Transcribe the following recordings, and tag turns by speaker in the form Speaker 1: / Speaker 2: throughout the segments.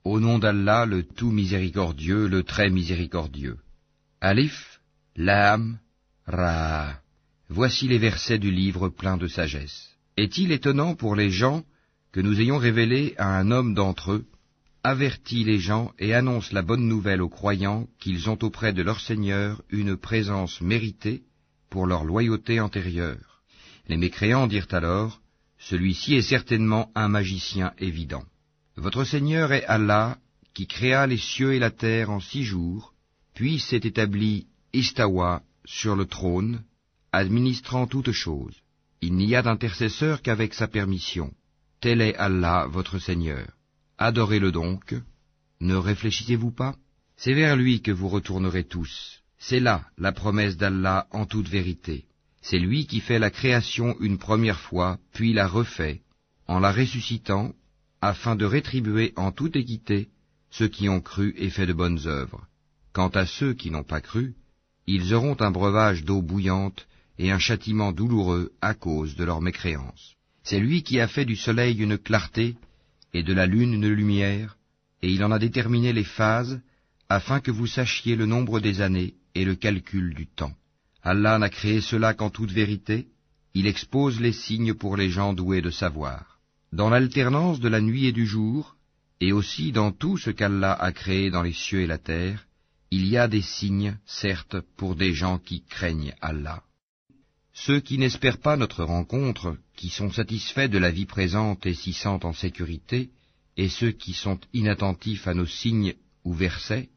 Speaker 1: Au nom d'Allah, le tout miséricordieux, le très miséricordieux. Alif, Lam, Ra. Voici les versets du livre plein de sagesse. Est-il étonnant pour les gens que nous ayons révélé à un homme d'entre eux, avertit les gens et annonce la bonne nouvelle aux croyants qu'ils ont auprès de leur Seigneur une présence méritée pour leur loyauté antérieure. Les mécréants dirent alors, celui-ci est certainement un magicien évident. Votre Seigneur est Allah, qui créa les cieux et la terre en 6 jours, puis s'est établi Istawa sur le trône, administrant toutes choses. Il n'y a d'intercesseur qu'avec sa permission. Tel est Allah, votre Seigneur. Adorez-le donc. Ne réfléchissez-vous pas? C'est vers lui que vous retournerez tous. C'est là la promesse d'Allah en toute vérité. C'est lui qui fait la création une première fois, puis la refait, en la ressuscitant, afin de rétribuer en toute équité ceux qui ont cru et fait de bonnes œuvres. Quant à ceux qui n'ont pas cru, ils auront un breuvage d'eau bouillante et un châtiment douloureux à cause de leur mécréance. C'est lui qui a fait du soleil une clarté et de la lune une lumière, et il en a déterminé les phases, afin que vous sachiez le nombre des années et le calcul du temps. Allah n'a créé cela qu'en toute vérité, il expose les signes pour les gens doués de savoir. Dans l'alternance de la nuit et du jour, et aussi dans tout ce qu'Allah a créé dans les cieux et la terre, il y a des signes, certes, pour des gens qui craignent Allah. Ceux qui n'espèrent pas notre rencontre, qui sont satisfaits de la vie présente et s'y sentent en sécurité, et ceux qui sont inattentifs à nos signes ou versets,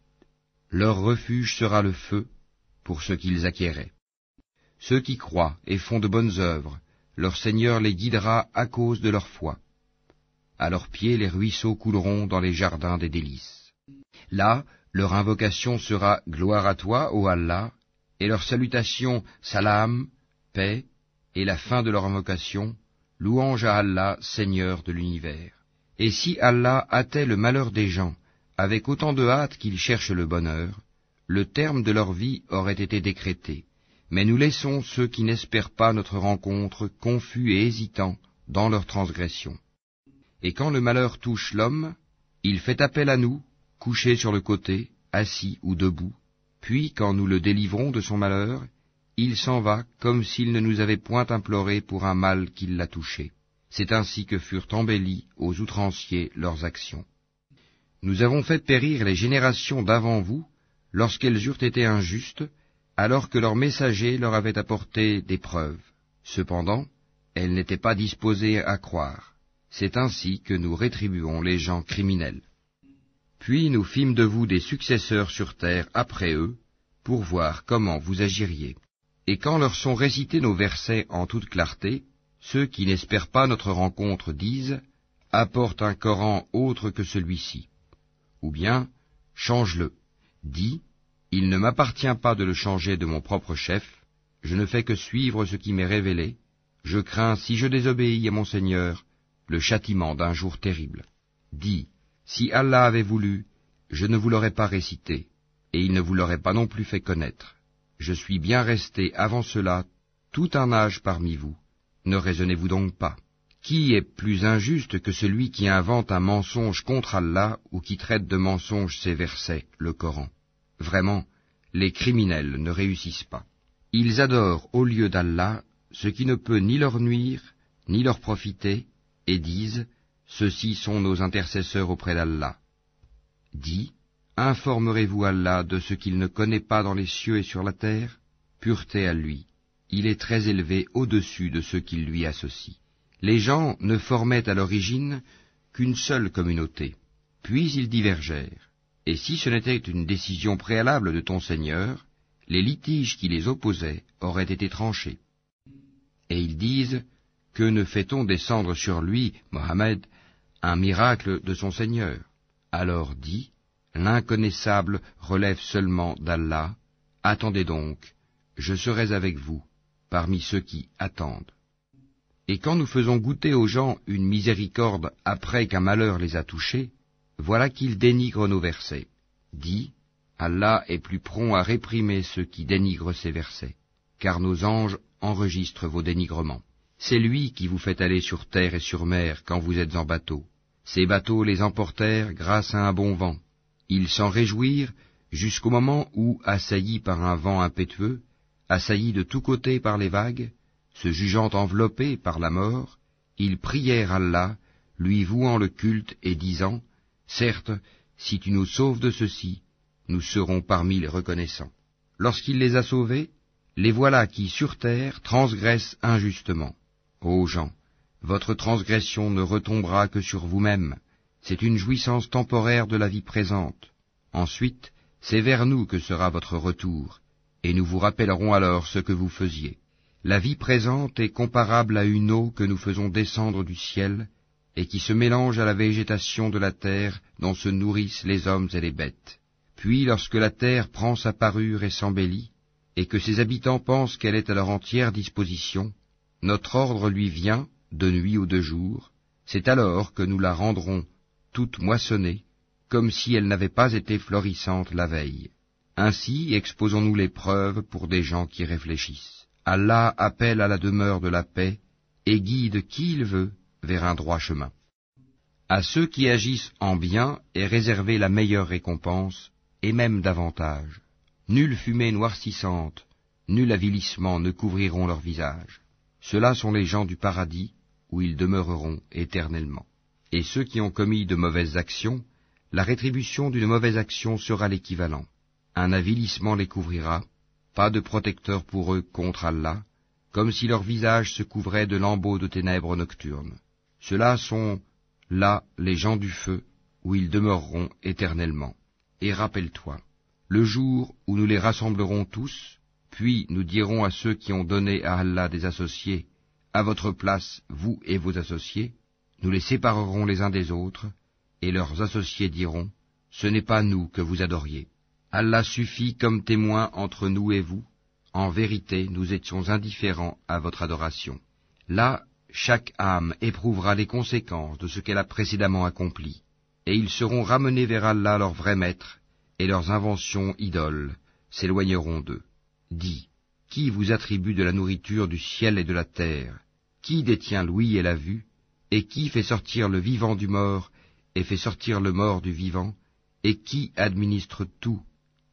Speaker 1: leur refuge sera le feu pour ce qu'ils acquéraient. Ceux qui croient et font de bonnes œuvres, leur Seigneur les guidera à cause de leur foi. À leurs pieds les ruisseaux couleront dans les jardins des délices. Là, leur invocation sera « Gloire à toi, ô Allah », et leur salutation « Salam », paix, et la fin de leur invocation « Louange à Allah, Seigneur de l'univers ». Et si Allah hâtait le malheur des gens, avec autant de hâte qu'ils cherchent le bonheur, le terme de leur vie aurait été décrété. Mais nous laissons ceux qui n'espèrent pas notre rencontre confus et hésitants dans leur transgression. Et quand le malheur touche l'homme, il fait appel à nous, couché sur le côté, assis ou debout, puis quand nous le délivrons de son malheur, il s'en va comme s'il ne nous avait point imploré pour un mal qui l'a touché. C'est ainsi que furent embellies aux outranciers leurs actions. Nous avons fait périr les générations d'avant vous, lorsqu'elles eurent été injustes, alors que leurs messagers leur avaient apporté des preuves. Cependant, elles n'étaient pas disposées à croire. C'est ainsi que nous rétribuons les gens criminels. Puis nous fîmes de vous des successeurs sur terre après eux, pour voir comment vous agiriez. Et quand leur sont récités nos versets en toute clarté, ceux qui n'espèrent pas notre rencontre disent « Apporte un Coran autre que celui-ci » ou bien « Change-le ». Dis « Il ne m'appartient pas de le changer de mon propre chef, je ne fais que suivre ce qui m'est révélé, je crains, si je désobéis à mon Seigneur, le châtiment d'un jour terrible. Dis « Si Allah avait voulu, je ne vous l'aurais pas récité, et il ne vous l'aurait pas non plus fait connaître. Je suis bien resté avant cela tout un âge parmi vous. Ne raisonnez-vous donc pas? Qui est plus injuste que celui qui invente un mensonge contre Allah ou qui traite de mensonge ses versets, le Coran? Vraiment, les criminels ne réussissent pas. Ils adorent au lieu d'Allah ce qui ne peut ni leur nuire, ni leur profiter, et disent « Ceux-ci sont nos intercesseurs auprès d'Allah ». Dis « Informerez-vous Allah de ce qu'il ne connaît pas dans les cieux et sur la terre? Pureté à lui, il est très élevé au-dessus de ceux qui lui associent. » Les gens ne formaient à l'origine qu'une seule communauté, puis ils divergèrent. Et si ce n'était une décision préalable de ton Seigneur, les litiges qui les opposaient auraient été tranchés. Et ils disent, que ne fait-on descendre sur lui, Mohammed, un miracle de son Seigneur? Alors dis, l'inconnaissable relève seulement d'Allah, attendez donc, je serai avec vous, parmi ceux qui attendent. Et quand nous faisons goûter aux gens une miséricorde après qu'un malheur les a touchés, voilà qu'ils dénigrent nos versets. Dis, Allah est plus prompt à réprimer ceux qui dénigrent ses versets, car nos anges enregistrent vos dénigrements. C'est lui qui vous fait aller sur terre et sur mer quand vous êtes en bateau. Ces bateaux les emportèrent grâce à un bon vent. Ils s'en réjouirent jusqu'au moment où, assaillis par un vent impétueux, assaillis de tous côtés par les vagues, se jugeant enveloppés par la mort, ils prièrent Allah, lui vouant le culte et disant, « Certes, si tu nous sauves de ceci, nous serons parmi les reconnaissants. » Lorsqu'il les a sauvés, les voilà qui, sur terre, transgressent injustement. Ô gens, votre transgression ne retombera que sur vous-même, c'est une jouissance temporaire de la vie présente. Ensuite, c'est vers nous que sera votre retour, et nous vous rappellerons alors ce que vous faisiez. La vie présente est comparable à une eau que nous faisons descendre du ciel, et qui se mélange à la végétation de la terre dont se nourrissent les hommes et les bêtes. Puis, lorsque la terre prend sa parure et s'embellit, et que ses habitants pensent qu'elle est à leur entière disposition, notre ordre lui vient, de nuit ou de jour, c'est alors que nous la rendrons toute moissonnée, comme si elle n'avait pas été florissante la veille. Ainsi exposons-nous les preuves pour des gens qui réfléchissent. Allah appelle à la demeure de la paix et guide qui il veut vers un droit chemin. À ceux qui agissent en bien est réservée la meilleure récompense, et même davantage. Nulle fumée noircissante, nul avilissement ne couvriront leur visage. Ceux-là sont les gens du paradis, où ils demeureront éternellement. Et ceux qui ont commis de mauvaises actions, la rétribution d'une mauvaise action sera l'équivalent. Un avilissement les couvrira, pas de protecteur pour eux contre Allah, comme si leur visage se couvrait de lambeaux de ténèbres nocturnes. Ceux-là sont, là, les gens du feu, où ils demeureront éternellement. Et rappelle-toi, le jour où nous les rassemblerons tous, puis nous dirons à ceux qui ont donné à Allah des associés, à votre place, vous et vos associés, nous les séparerons les uns des autres, et leurs associés diront, ce n'est pas nous que vous adoriez. Allah suffit comme témoin entre nous et vous, en vérité nous étions indifférents à votre adoration. Là, chaque âme éprouvera les conséquences de ce qu'elle a précédemment accompli, et ils seront ramenés vers Allah leur vrai maître, et leurs inventions idoles s'éloigneront d'eux. Dis, qui vous attribue de la nourriture du ciel et de la terre? Qui détient l'ouïe et la vue? Et qui fait sortir le vivant du mort, et fait sortir le mort du vivant? Et qui administre tout?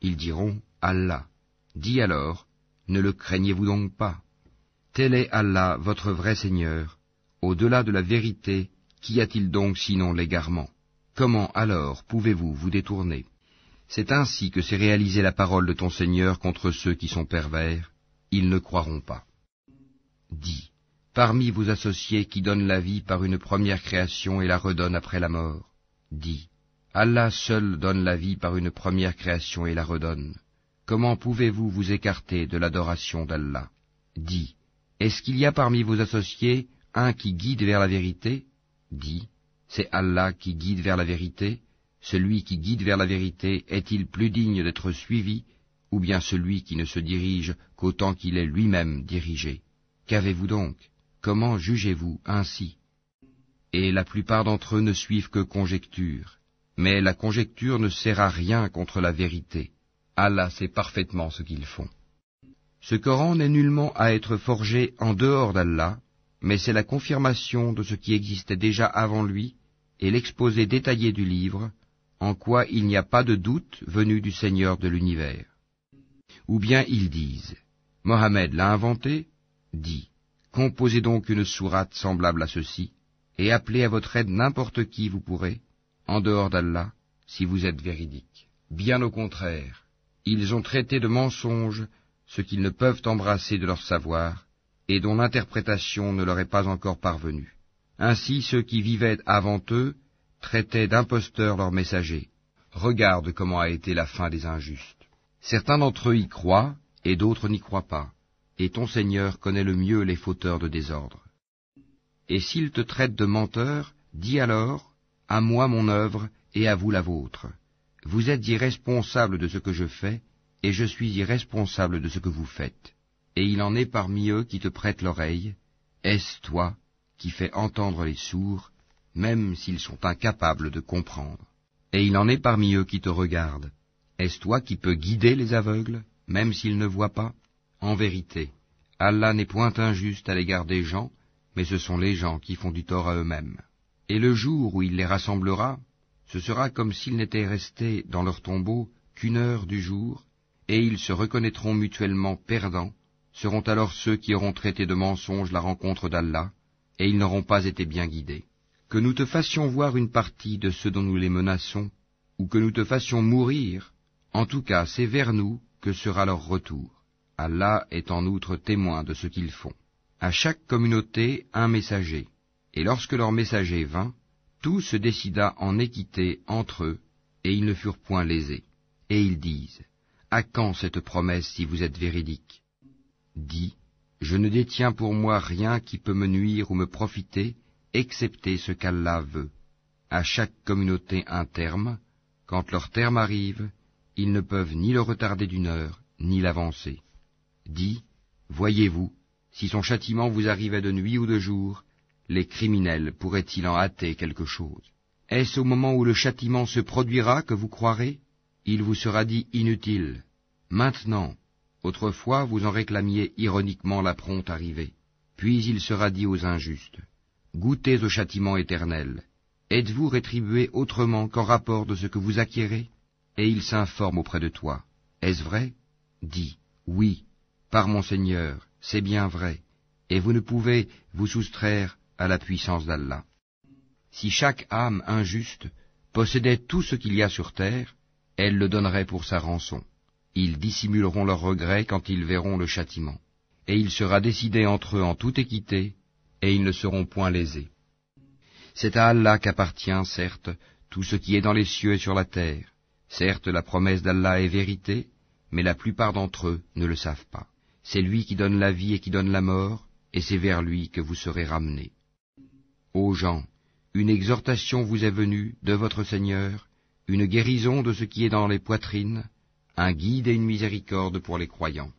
Speaker 1: Ils diront, Allah. Dis alors, ne le craignez-vous donc pas? Tel est Allah, votre vrai Seigneur. Au-delà de la vérité, qu'y a-t-il donc sinon l'égarement? Comment alors pouvez-vous vous détourner? C'est ainsi que s'est réalisée la parole de ton Seigneur contre ceux qui sont pervers. Ils ne croiront pas. Dis, parmi vos associés qui donnent la vie par une première création et la redonnent après la mort, dis, Allah seul donne la vie par une première création et la redonne. Comment pouvez-vous vous écarter de l'adoration d'Allah? Dis, est-ce qu'il y a parmi vos associés un qui guide vers la vérité? Dis, c'est Allah qui guide vers la vérité. Celui qui guide vers la vérité est-il plus digne d'être suivi, ou bien celui qui ne se dirige qu'autant qu'il est lui-même dirigé? Qu'avez-vous donc? Comment jugez-vous ainsi? Et la plupart d'entre eux ne suivent que conjectures, mais la conjecture ne sert à rien contre la vérité. Allah sait parfaitement ce qu'ils font. Ce Coran n'est nullement à être forgé en dehors d'Allah, mais c'est la confirmation de ce qui existait déjà avant lui et l'exposé détaillé du livre, en quoi il n'y a pas de doute venu du Seigneur de l'univers. Ou bien ils disent, Mohammed l'a inventé? Dis, composez donc une sourate semblable à ceci, et appelez à votre aide n'importe qui vous pourrez, en dehors d'Allah, si vous êtes véridique. Bien au contraire, ils ont traité de mensonge ce qu'ils ne peuvent embrasser de leur savoir, et dont l'interprétation ne leur est pas encore parvenue. Ainsi ceux qui vivaient avant eux traitaient d'imposteurs leurs messagers. Regarde comment a été la fin des injustes. Certains d'entre eux y croient, et d'autres n'y croient pas, et ton Seigneur connaît le mieux les fauteurs de désordre. Et s'ils te traitent de menteur, dis alors, à moi mon œuvre, et à vous la vôtre. Vous êtes irresponsables de ce que je fais, et je suis irresponsable de ce que vous faites. Et il en est parmi eux qui te prêtent l'oreille. Est-ce toi qui fais entendre les sourds, même s'ils sont incapables de comprendre? Et il en est parmi eux qui te regardent. Est-ce toi qui peux guider les aveugles, même s'ils ne voient pas? En vérité, Allah n'est point injuste à l'égard des gens, mais ce sont les gens qui font du tort à eux-mêmes. Et le jour où il les rassemblera, ce sera comme s'ils n'étaient restés dans leur tombeau qu'une heure du jour, et ils se reconnaîtront mutuellement perdants, seront alors ceux qui auront traité de mensonge la rencontre d'Allah, et ils n'auront pas été bien guidés. Que nous te fassions voir une partie de ceux dont nous les menaçons, ou que nous te fassions mourir, en tout cas c'est vers nous que sera leur retour. Allah est en outre témoin de ce qu'ils font. À chaque communauté un messager, et lorsque leur messager vint, tout se décida en équité entre eux, et ils ne furent point lésés. Et ils disent, à quand cette promesse si vous êtes véridique? Dis, je ne détiens pour moi rien qui peut me nuire ou me profiter, excepté ce qu'Allah veut. À chaque communauté un terme, quand leur terme arrive, ils ne peuvent ni le retarder d'une heure, ni l'avancer. Dis, voyez-vous, si son châtiment vous arrivait de nuit ou de jour, les criminels pourraient-ils en hâter quelque chose? Est-ce au moment où le châtiment se produira que vous croirez? Il vous sera dit inutile. Maintenant, autrefois vous en réclamiez ironiquement la prompte arrivée. Puis il sera dit aux injustes, goûtez au châtiment éternel. Êtes-vous rétribués autrement qu'en rapport de ce que vous acquérez? Et ils s'informent auprès de toi. Est-ce vrai? Dis, oui, par mon Seigneur, c'est bien vrai, et vous ne pouvez vous soustraire à la puissance d'Allah. Si chaque âme injuste possédait tout ce qu'il y a sur terre, elle le donnerait pour sa rançon. Ils dissimuleront leurs regrets quand ils verront le châtiment. Et il sera décidé entre eux en toute équité, et ils ne seront point lésés. C'est à Allah qu'appartient, certes, tout ce qui est dans les cieux et sur la terre. Certes, la promesse d'Allah est vérité, mais la plupart d'entre eux ne le savent pas. C'est lui qui donne la vie et qui donne la mort, et c'est vers lui que vous serez ramenés. Ô gens, une exhortation vous est venue de votre Seigneur, une guérison de ce qui est dans les poitrines, un guide et une miséricorde pour les croyants.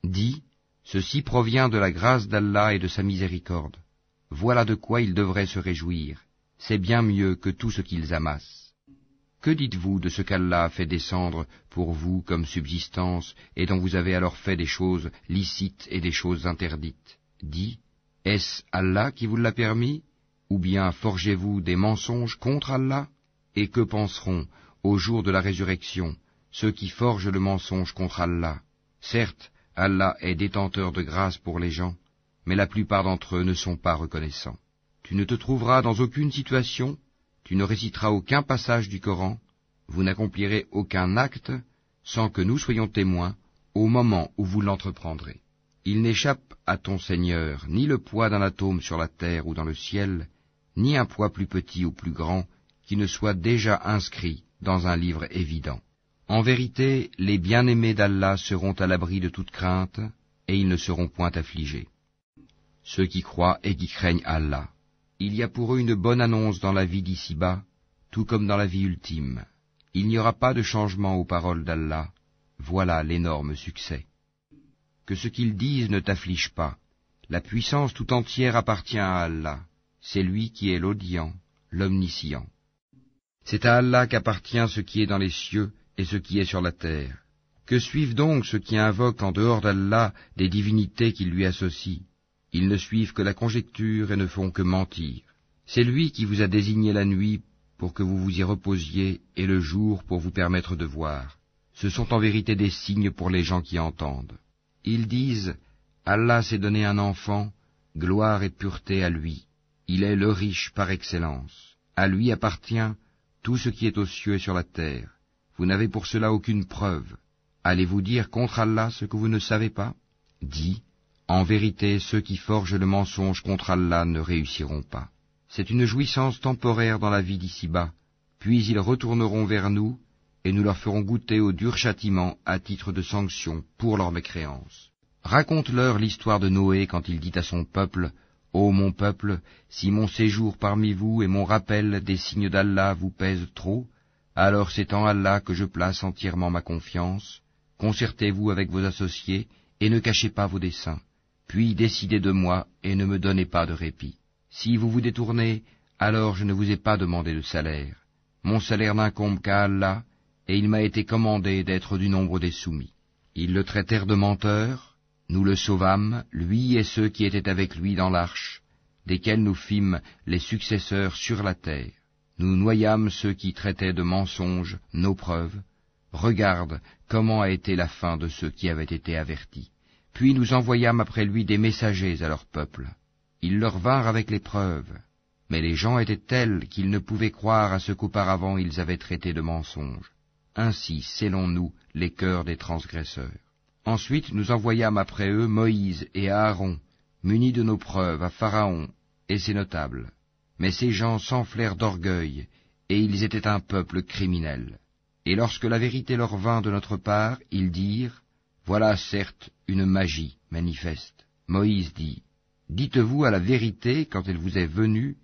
Speaker 1: Dis, ceci provient de la grâce d'Allah et de sa miséricorde. Voilà de quoi ils devraient se réjouir. C'est bien mieux que tout ce qu'ils amassent. Que dites-vous de ce qu'Allah a fait descendre pour vous comme subsistance, et dont vous avez alors fait des choses licites et des choses interdites? Dis, est-ce Allah qui vous l'a permis? Ou bien forgez-vous des mensonges contre Allah? Et que penseront, au jour de la résurrection, ceux qui forgent le mensonge contre Allah? Certes, Allah est détenteur de grâce pour les gens, mais la plupart d'entre eux ne sont pas reconnaissants. Tu ne te trouveras dans aucune situation, tu ne réciteras aucun passage du Coran, vous n'accomplirez aucun acte sans que nous soyons témoins au moment où vous l'entreprendrez. Il n'échappe à ton Seigneur ni le poids d'un atome sur la terre ou dans le ciel, ni un poids plus petit ou plus grand qui ne soit déjà inscrit dans un livre évident. En vérité, les bien-aimés d'Allah seront à l'abri de toute crainte, et ils ne seront point affligés. Ceux qui croient et qui craignent Allah, il y a pour eux une bonne annonce dans la vie d'ici-bas, tout comme dans la vie ultime. Il n'y aura pas de changement aux paroles d'Allah, voilà l'énorme succès. Que ce qu'ils disent ne t'afflige pas, la puissance tout entière appartient à Allah, c'est lui qui est l'audient, l'omniscient. C'est à Allah qu'appartient ce qui est dans les cieux et ce qui est sur la terre. Que suivent donc ceux qui invoquent en dehors d'Allah des divinités qu'ils lui associent? Ils ne suivent que la conjecture et ne font que mentir. C'est lui qui vous a désigné la nuit pour que vous vous y reposiez et le jour pour vous permettre de voir. Ce sont en vérité des signes pour les gens qui entendent. Ils disent, Allah s'est donné un enfant, gloire et pureté à lui. Il est le riche par excellence. À lui appartient tout ce qui est aux cieux et sur la terre. Vous n'avez pour cela aucune preuve. Allez-vous dire contre Allah ce que vous ne savez pas? Dis, en vérité, ceux qui forgent le mensonge contre Allah ne réussiront pas. C'est une jouissance temporaire dans la vie d'ici-bas, puis ils retourneront vers nous, et nous leur ferons goûter au dur châtiment à titre de sanction pour leur mécréance. Raconte-leur l'histoire de Noé quand il dit à son peuple, « Ô mon peuple, si mon séjour parmi vous et mon rappel des signes d'Allah vous pèsent trop, alors c'est en Allah que je place entièrement ma confiance. Concertez-vous avec vos associés et ne cachez pas vos desseins. Puis décidez de moi et ne me donnez pas de répit. Si vous vous détournez, alors je ne vous ai pas demandé de salaire. Mon salaire n'incombe qu'à Allah, et il m'a été commandé d'être du nombre des soumis. » Ils le traitèrent de menteur, nous le sauvâmes, lui et ceux qui étaient avec lui dans l'arche. desquels nous fîmes les successeurs sur la terre. Nous noyâmes ceux qui traitaient de mensonges nos preuves. Regarde comment a été la fin de ceux qui avaient été avertis. Puis nous envoyâmes après lui des messagers à leur peuple. Ils leur vinrent avec les preuves. Mais les gens étaient tels qu'ils ne pouvaient croire à ce qu'auparavant ils avaient traité de mensonges. Ainsi scellons-nous les cœurs des transgresseurs. Ensuite nous envoyâmes après eux Moïse et Aaron, munis de nos preuves, à Pharaon et ses notables. Mais ces gens s'enflèrent d'orgueil, et ils étaient un peuple criminel. Et lorsque la vérité leur vint de notre part, ils dirent, « Voilà certes une magie manifeste. » Moïse dit, « Dites-vous à la vérité quand elle vous est venue,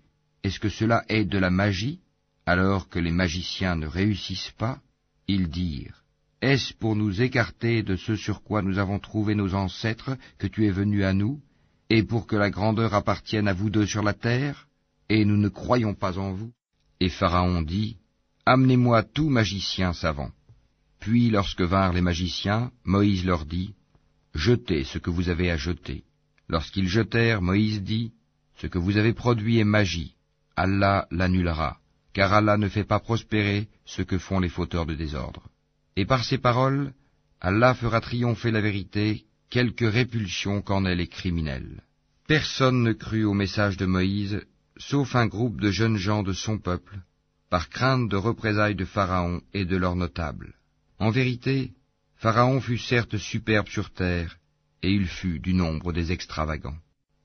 Speaker 1: est-ce que cela est de la magie, alors que les magiciens ne réussissent pas ?» Ils dirent, « Est-ce pour nous écarter de ce sur quoi nous avons trouvé nos ancêtres que tu es venu à nous, et pour que la grandeur appartienne à vous deux sur la terre, et nous ne croyons pas en vous ?» Et Pharaon dit, « Amenez-moi tout magicien savant. » Puis lorsque vinrent les magiciens, Moïse leur dit, « Jetez ce que vous avez à jeter. » Lorsqu'ils jetèrent, Moïse dit, « Ce que vous avez produit est magie. Allah l'annulera, car Allah ne fait pas prospérer ce que font les fauteurs de désordre. » Et par ces paroles, Allah fera triompher la vérité, quelque répulsion qu'en aient les criminels. Personne ne crut au message de Moïse, sauf un groupe de jeunes gens de son peuple, par crainte de représailles de Pharaon et de leurs notables. En vérité, Pharaon fut certes superbe sur terre, et il fut du nombre des extravagants.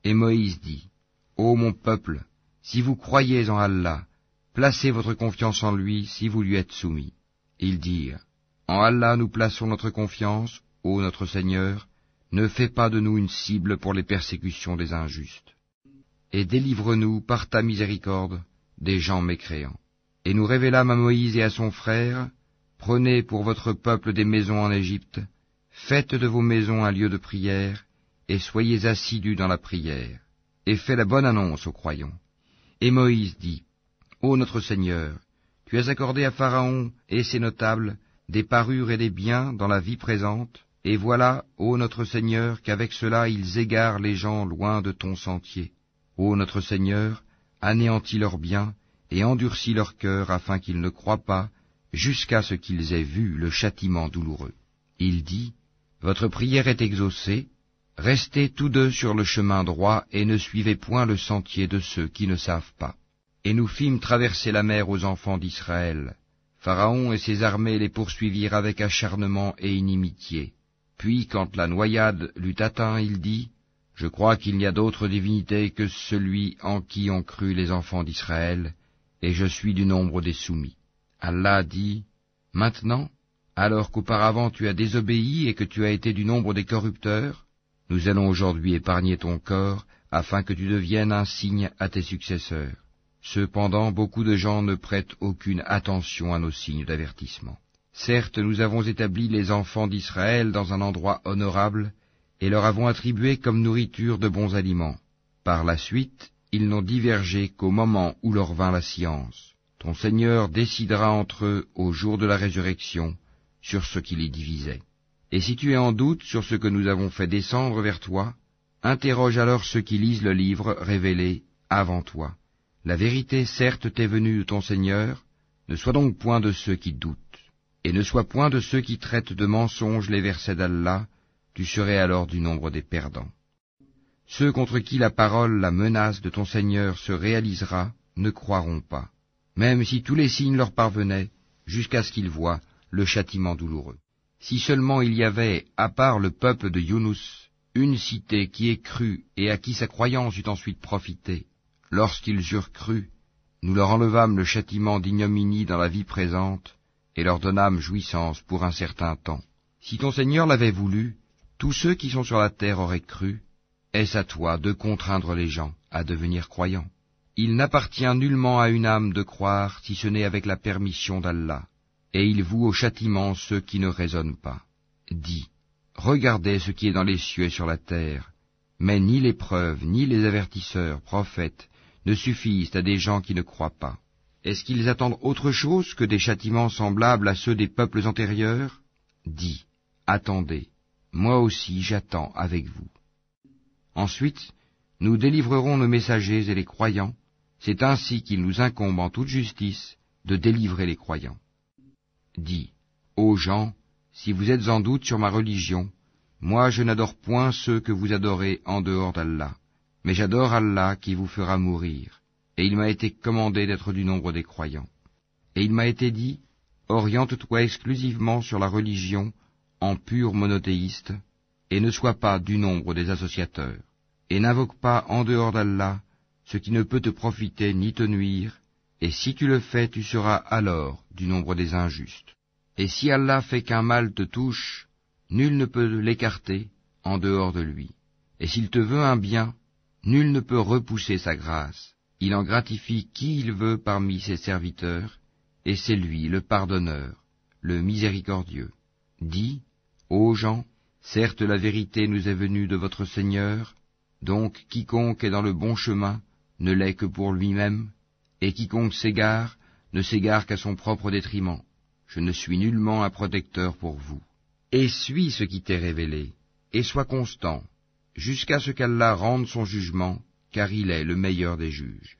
Speaker 1: Et Moïse dit, « Ô mon peuple, si vous croyez en Allah, placez votre confiance en lui si vous lui êtes soumis. » Ils dirent, « En Allah nous plaçons notre confiance, ô notre Seigneur, ne fais pas de nous une cible pour les persécutions des injustes. Et délivre-nous par ta miséricorde des gens mécréants. » Et nous révélâmes à Moïse et à son frère, « Prenez pour votre peuple des maisons en Égypte, faites de vos maisons un lieu de prière, et soyez assidus dans la prière, et faites la bonne annonce aux croyants. » Et Moïse dit, « Ô notre Seigneur, tu as accordé à Pharaon et ses notables des parures et des biens dans la vie présente, et voilà, ô notre Seigneur, qu'avec cela ils égarent les gens loin de ton sentier. Ô notre Seigneur, anéantis leurs biens, et endurcis leur cœur afin qu'ils ne croient pas, jusqu'à ce qu'ils aient vu le châtiment douloureux. » Il dit, « Votre prière est exaucée, restez tous deux sur le chemin droit et ne suivez point le sentier de ceux qui ne savent pas. » Et nous fîmes traverser la mer aux enfants d'Israël. Pharaon et ses armées les poursuivirent avec acharnement et inimitié. Puis, quand la noyade l'eut atteint, il dit, « Je crois qu'il n'y a d'autre divinité que celui en qui ont cru les enfants d'Israël, et je suis du nombre des soumis. » Allah dit, « Maintenant, alors qu'auparavant tu as désobéi et que tu as été du nombre des corrupteurs, nous allons aujourd'hui épargner ton corps, afin que tu deviennes un signe à tes successeurs. Cependant, beaucoup de gens ne prêtent aucune attention à nos signes d'avertissement. Certes, nous avons établi les enfants d'Israël dans un endroit honorable, et leur avons attribué comme nourriture de bons aliments. Par la suite, ils n'ont divergé qu'au moment où leur vint la science. Ton Seigneur décidera entre eux au jour de la résurrection sur ce qui les divisait. Et si tu es en doute sur ce que nous avons fait descendre vers toi, interroge alors ceux qui lisent le livre révélé avant toi. La vérité certes t'est venue de ton Seigneur, ne sois donc point de ceux qui doutent, et ne sois point de ceux qui traitent de mensonges les versets d'Allah, tu serais alors du nombre des perdants. Ceux contre qui la parole, la menace de ton Seigneur se réalisera, ne croiront pas, même si tous les signes leur parvenaient, jusqu'à ce qu'ils voient le châtiment douloureux. Si seulement il y avait, à part le peuple de Younous, une cité qui ait cru et à qui sa croyance eût ensuite profité, lorsqu'ils eurent cru, nous leur enlevâmes le châtiment d'ignominie dans la vie présente, et leur donnâmes jouissance pour un certain temps. Si ton Seigneur l'avait voulu, tous ceux qui sont sur la terre auraient cru. Est-ce à toi de contraindre les gens à devenir croyants? Il n'appartient nullement à une âme de croire si ce n'est avec la permission d'Allah, et il voue au châtiment ceux qui ne raisonnent pas. Dis, regardez ce qui est dans les cieux et sur la terre, mais ni les preuves, ni les avertisseurs, prophètes, ne suffisent à des gens qui ne croient pas. Est-ce qu'ils attendent autre chose que des châtiments semblables à ceux des peuples antérieurs? Dis, attendez, moi aussi j'attends avec vous. Ensuite, Nous délivrerons nos messagers et les croyants, c'est ainsi qu'il nous incombe en toute justice de délivrer les croyants. Dis, ô gens, si vous êtes en doute sur ma religion, moi je n'adore point ceux que vous adorez en dehors d'Allah, mais j'adore Allah qui vous fera mourir, et il m'a été commandé d'être du nombre des croyants. Et il m'a été dit, oriente-toi exclusivement sur la religion en pur monothéiste, et ne sois pas du nombre des associateurs, et n'invoque pas en dehors d'Allah ce qui ne peut te profiter ni te nuire, et si tu le fais, tu seras alors du nombre des injustes. Et si Allah fait qu'un mal te touche, nul ne peut l'écarter en dehors de lui. Et s'il te veut un bien, nul ne peut repousser sa grâce. Il en gratifie qui il veut parmi ses serviteurs, et c'est lui le pardonneur, le miséricordieux. Dis, ô gens, certes la vérité nous est venue de votre Seigneur, donc quiconque est dans le bon chemin ne l'est que pour lui-même, et quiconque s'égare ne s'égare qu'à son propre détriment. Je ne suis nullement un protecteur pour vous. Et suis ce qui t'est révélé, et sois constant, jusqu'à ce qu'Allah rende son jugement, car il est le meilleur des juges.